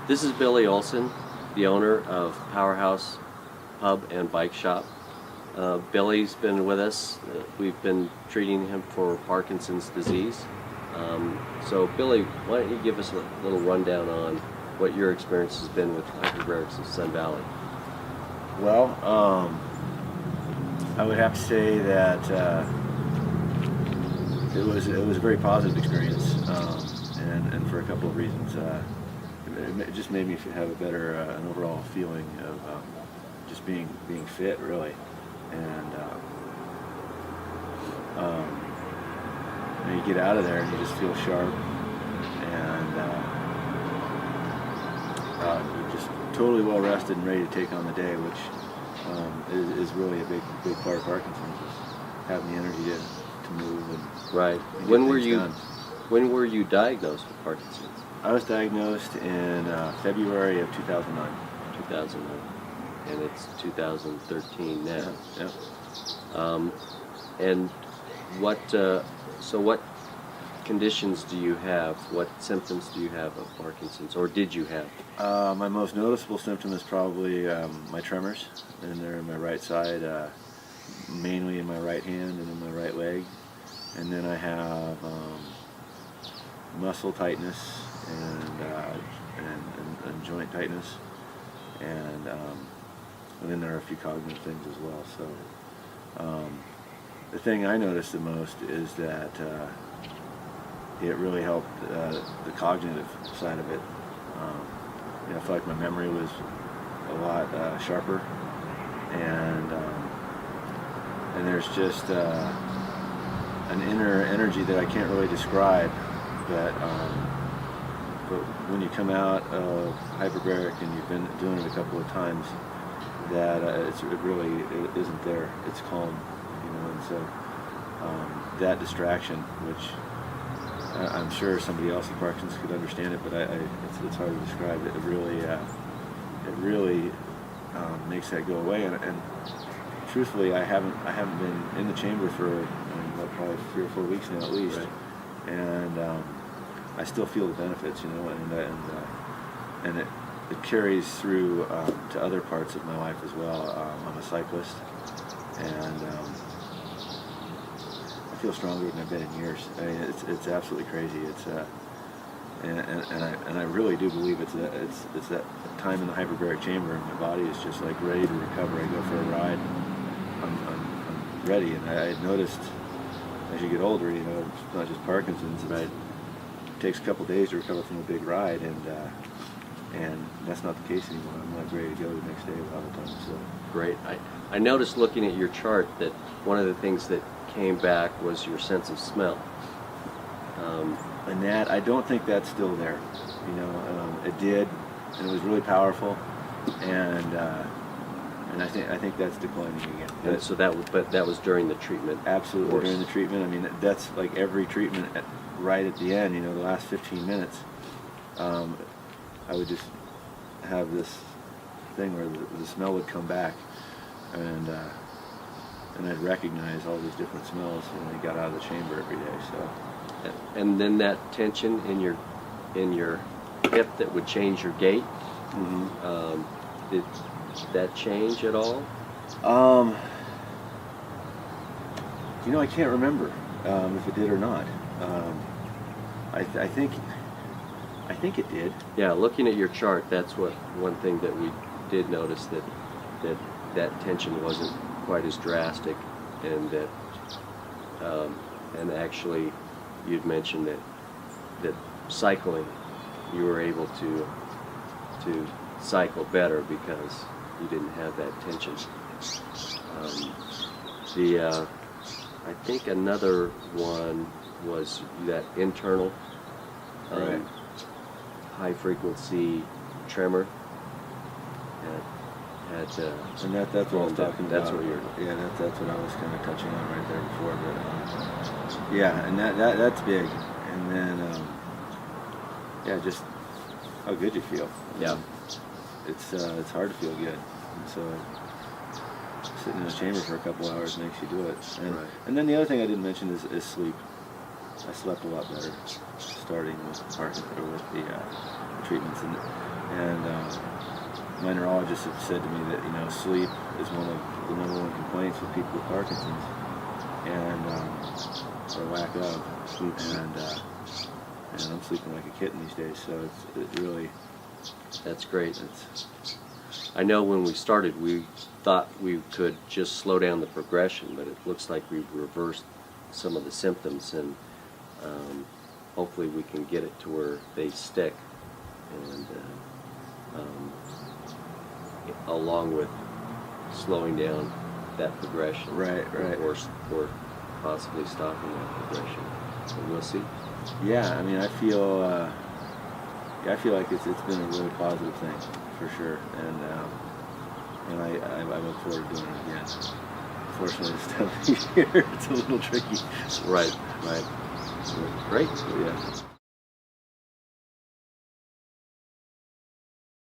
This is Billy Olson, the owner of Powerhouse Pub and Bike Shop. Billy's been with us. We've been treating him for Parkinson's disease. So Billy, why don't you give us a little rundown on what your experience has been with Hyperbarics in Sun Valley? Well, I would have to say that it was a very positive experience, and for a couple of reasons. It just made me have a better, an overall feeling of just being fit, really, and you get out of there and you just feel sharp, and you're just totally well rested and ready to take on the day, which is really a big part of Parkinson's, is having the energy to move and right. And When get were things you done. When were you diagnosed with Parkinson's? I was diagnosed in February of 2009. 2009, and it's 2013 now. Yeah. And what? So what conditions do you have? What symptoms do you have of Parkinson's, or did you have? My most noticeable symptom is probably my tremors, and they're in my right side, mainly in my right hand and in my right leg. And then I have muscle tightness and joint tightness, and then there are a few cognitive things as well. So the thing I noticed the most is that it really helped the cognitive side of it. I feel like my memory was a lot sharper, and there's just an inner energy that I can't really describe, but when you come out of hyperbaric and you've been doing it a couple of times, that it really isn't there. It's calm, and so that distraction, which I'm sure somebody else with Parkinson's could understand it, but it's hard to describe it. It really makes that go away, and truthfully, I haven't been in the chamber for probably 3 or 4 weeks now at least, Right. And I still feel the benefits, and it carries through to other parts of my life as well. I'm a cyclist, and I feel stronger than I've been in years. I mean, it's absolutely crazy. It's and I really do believe it's that time in the hyperbaric chamber, and my body is just like ready to recover. I go for a ride, I'm ready, and I noticed as you get older, it's not just Parkinson's. Right. It takes a couple of days to recover from a big ride, and that's not the case anymore. I'm like ready to go the next day a lot of the time. So Great. I noticed looking at your chart that one of the things that came back was your sense of smell. and that, I don't think that's still there. It did, and it was really powerful, and I think that's declining again. And so that was during the treatment. Absolutely course. during the treatment. I mean, that's like every treatment right at the end. The last 15 minutes, I would just have this thing where the smell would come back, and I'd recognize all these different smells when I got out of the chamber every day. So. And then that tension in your hip that would change your gait. Mm-hmm. Did that change at all? I can't remember if it did or not. I think it did. Yeah, looking at your chart, that's one thing that we did notice, that tension wasn't quite as drastic, and that and actually you'd mentioned that cycling, you were able to cycle better because you didn't have that tension. I think another one was that internal Right. high frequency tremor. And that's what I was talking about. That's what you're. Yeah, that's what I was kind of touching on right there before. But yeah, and that's big. And then just how good you feel. Yeah. It's hard to feel good. And so sitting in the chamber for a couple hours makes you do it. And, Right. and then the other thing I didn't mention is sleep. I slept a lot better starting with the treatments, and And my neurologist had said to me that, you know, sleep is one of the #1 complaints with people with Parkinson's, and or lack of sleep. And I'm sleeping like a kitten these days, so it really. That's great. I know when we started, we thought we could just slow down the progression, but it looks like we've reversed some of the symptoms, and hopefully we can get it to where they stick, and along with slowing down that progression, Right. or possibly stopping that progression. So we'll see. Yeah, I mean, I feel like it's been a really positive thing for sure, and I look forward to doing it again. Unfortunately, this time of year it's a little tricky. Right. Great. But yeah.